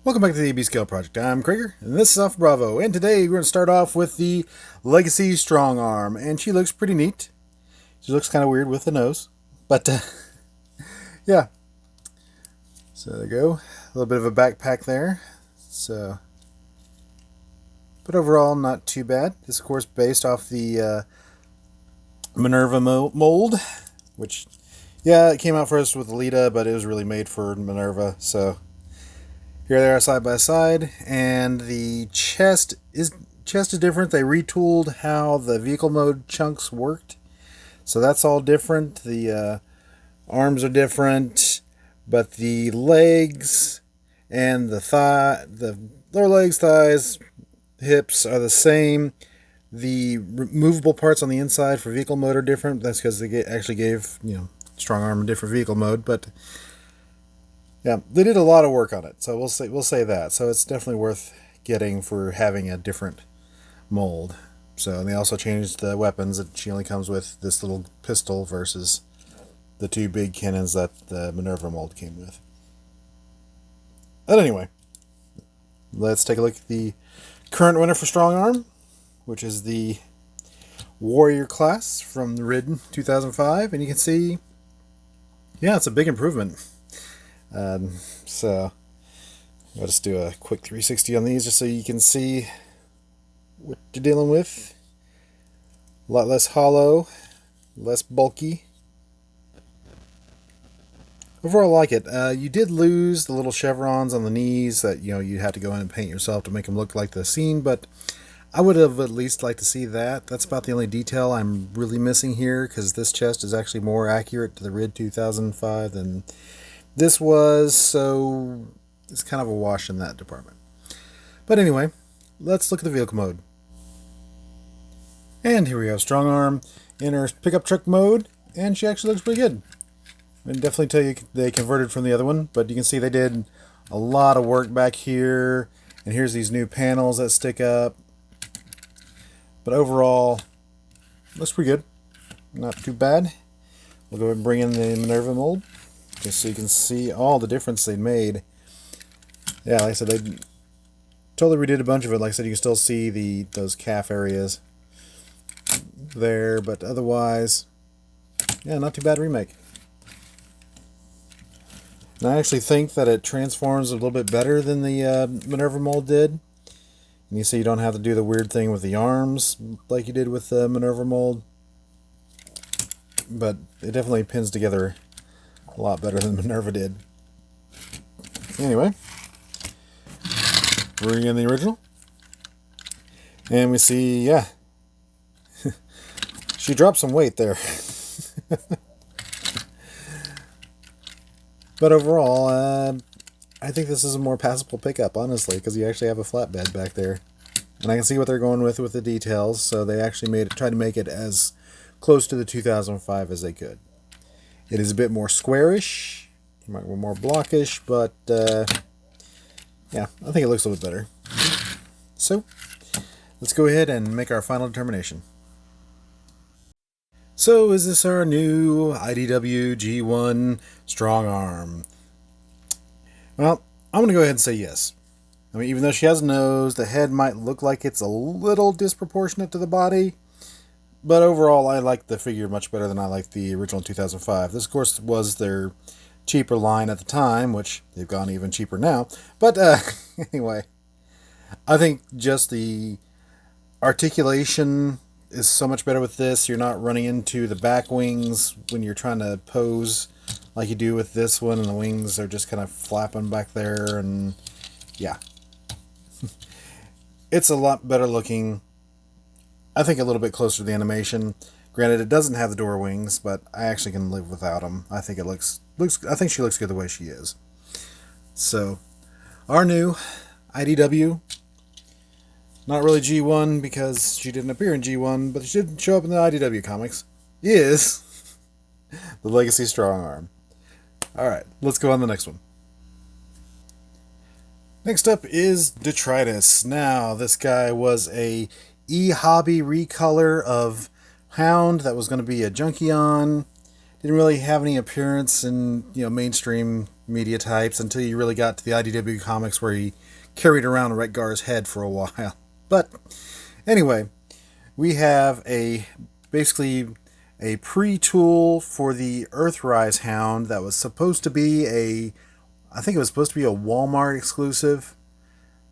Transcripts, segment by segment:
Welcome back to the AB Scale Project. I'm Krieger, and this is Alpha Bravo. And today we're going to start off with the Legacy Strongarm, and she looks pretty neat. She looks kind of weird with the nose, but yeah. So there you go. A little bit of a backpack there. So, but overall, not too bad. This, of course, based off the Minerva mold, which, yeah, it came out first with Alita, but it was really made for Minerva. So here they are side by side, and the chest is different. They retooled how the vehicle mode chunks worked, so that's all different. The arms are different, but the legs and the lower legs, thighs, hips are the same. The removable parts on the inside for vehicle mode are different. That's because they actually gave Strongarm a different vehicle mode, but yeah, they did a lot of work on it, so we'll say that. So it's definitely worth getting for having a different mold. So, and they also changed the weapons. She only comes with this little pistol versus the two big cannons that the Minerva mold came with. But anyway, let's take a look at the current winner for Strongarm, which is the Warrior class from the RID 2005, and you can see, yeah, it's a big improvement. So I'll just do a quick 360 on these just so you can see what you're dealing with. A lot less hollow, less bulky. Overall, I like it. You did lose the little chevrons on the knees that you had to go in and paint yourself to make them look like the scene, but I would have at least liked to see that. That's about the only detail I'm really missing here, because this chest is actually more accurate to the RID 2005 than this was, so it's kind of a wash in that department. But anyway, let's look at the vehicle mode. And here we have Strongarm in her pickup truck mode, and she actually looks pretty good. I can definitely tell you they converted from the other one, but you can see they did a lot of work back here, and here's these new panels that stick up. But overall, looks pretty good. Not too bad. We'll go ahead and bring in the Minerva mold, just so you can see all the difference they made. Yeah, like I said, they totally redid a bunch of it. Like I said, you can still see those calf areas there, but otherwise, yeah, not too bad remake. And I actually think that it transforms a little bit better than the Minerva mold did. And you see you don't have to do the weird thing with the arms like you did with the Minerva mold. But it definitely pins together a lot better than Minerva did. Anyway, bring in the original. And we see, yeah, she dropped some weight there. But overall, I think this is a more passable pickup, honestly, because you actually have a flatbed back there. And I can see what they're going with the details, so they actually tried to make it as close to the 2005 as they could. It is a bit more squarish, more blockish, but yeah, I think it looks a little bit better. So, let's go ahead and make our final determination. So, is this our new IDW G1 Strongarm? Well, I'm going to go ahead and say yes. I mean, even though she has a nose, the head might look like it's a little disproportionate to the body. But overall, I like the figure much better than I like the original 2005. This, of course, was their cheaper line at the time, which they've gone even cheaper now. But anyway, I think just the articulation is so much better with this. You're not running into the back wings when you're trying to pose like you do with this one, and the wings are just kind of flapping back there, and yeah. It's a lot better looking. I think a little bit closer to the animation. Granted, it doesn't have the door wings, but I actually can live without them. I think it looks. I think she looks good the way she is. So, our new IDW. Not really G1 because she didn't appear in G1, but she did show up in the IDW comics. Is the Legacy Strongarm. Alright, let's go on to the next one. Next up is Detritus. Now, this guy was a e-hobby recolor of Hound that was going to be a Junkion. Didn't really have any appearance in mainstream media types until you really got to the IDW comics where he carried around Retgar's head for a while. But anyway, we have basically a pre-tool for the Earthrise Hound that was supposed to be I think it was supposed to be a Walmart exclusive,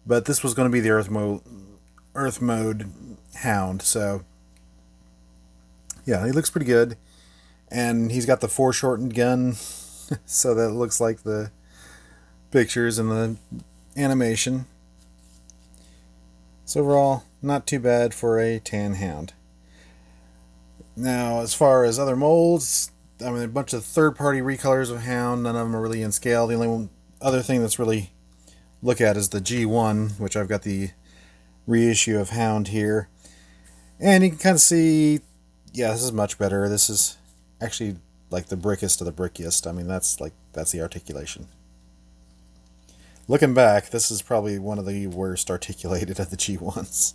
but this was going to be the Earth mode Hound. So yeah, he looks pretty good, and he's got the foreshortened gun, so that looks like the pictures and the animation. So overall, not too bad for a tan hound. Now, as far as other molds, I mean, a bunch of third-party recolors of hound. None of them are really in scale. The only other thing that's really look at is the G1, which I've got the reissue of hound here, and you can kind of see, yeah, this is much better. This is actually like the brickest of the brickiest. I mean, that's the articulation. Looking back, this is probably one of the worst articulated of the G1s.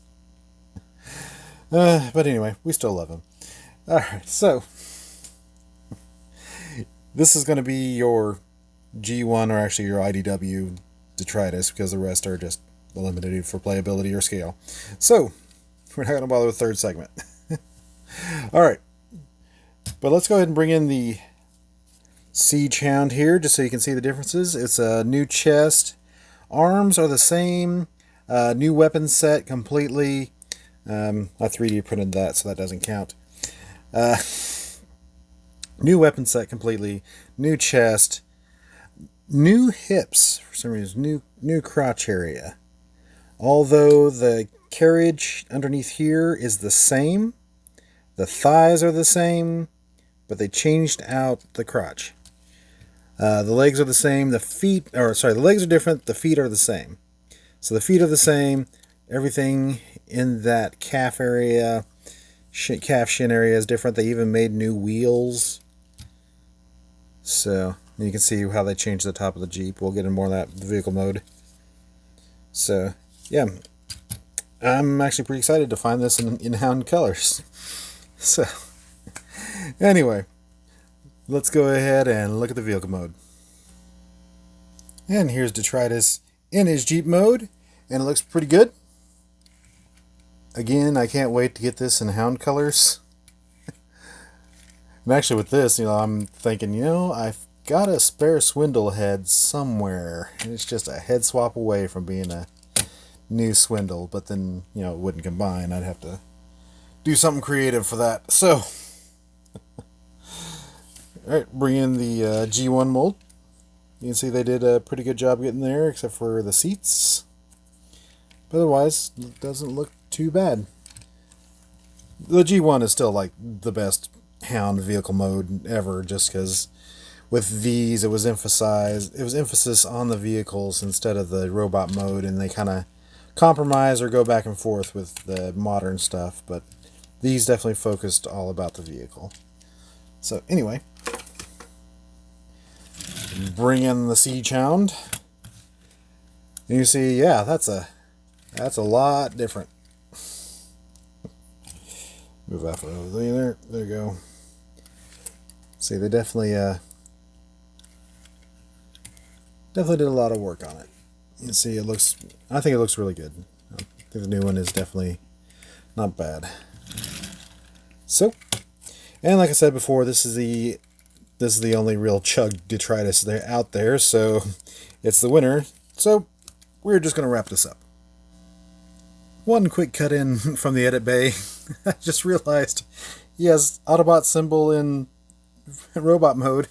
But anyway, we still love him. Alright, so this is going to be your G1, or actually your IDW Detritus, because the rest are just eliminated for playability or scale. So, we're not going to bother with the third segment. Alright, but let's go ahead and bring in the Siege Hound here, just so you can see the differences. It's a new chest. Arms are the same. New weapon set completely. I 3D printed that, so that doesn't count. New weapon set completely. New chest. New hips, for some reason. New crotch area. Although the carriage underneath here is the same. The thighs are the same, but they changed out the crotch. The legs are the same. The legs are different. The feet are the same. So the feet are the same. Everything in that calf area, calf shin area is different. They even made new wheels. So you can see how they changed the top of the Jeep. We'll get into more of that vehicle mode. So yeah, I'm actually pretty excited to find this in hound colors. So anyway, let's go ahead and look at the vehicle mode. And here's Detritus in his Jeep mode, and it looks pretty good. Again, I can't wait to get this in hound colors. And actually with this, I'm thinking, I've got a spare Swindle head somewhere, and it's just a head swap away from being a new Swindle, but then, it wouldn't combine. I'd have to do something creative for that. So, alright, bring in the G1 mold. You can see they did a pretty good job getting there, except for the seats. But otherwise, it doesn't look too bad. The G1 is still like the best hound vehicle mode ever, just because with these it was emphasis on the vehicles instead of the robot mode, and they kind of compromise or go back and forth with the modern stuff, but these definitely focused all about the vehicle. So anyway, bring in the Siege Hound. And you see, yeah, that's a lot different. Move off of there. There you go. See, they definitely did a lot of work on it. You can see I think it looks really good. I think the new one is definitely not bad. So, and like I said before, this is the only real chug Detritus out there, so it's the winner. So we're just going to wrap this up. One quick cut in from the edit bay. I just realized he has Autobot symbol in robot mode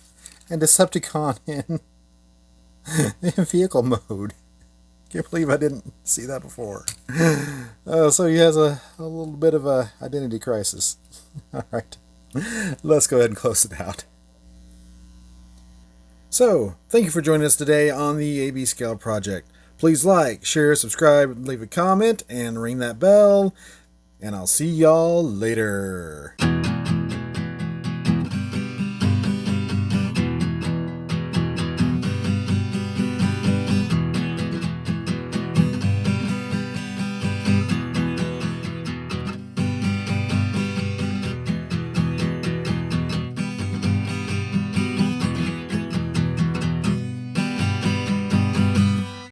and Decepticon in vehicle mode. Can't believe I didn't see that before. So he has a little bit of a identity crisis. Alright, let's go ahead and close it out. So, thank you for joining us today on the AB Scale Project. Please like, share, subscribe, leave a comment, and ring that bell. And I'll see y'all later.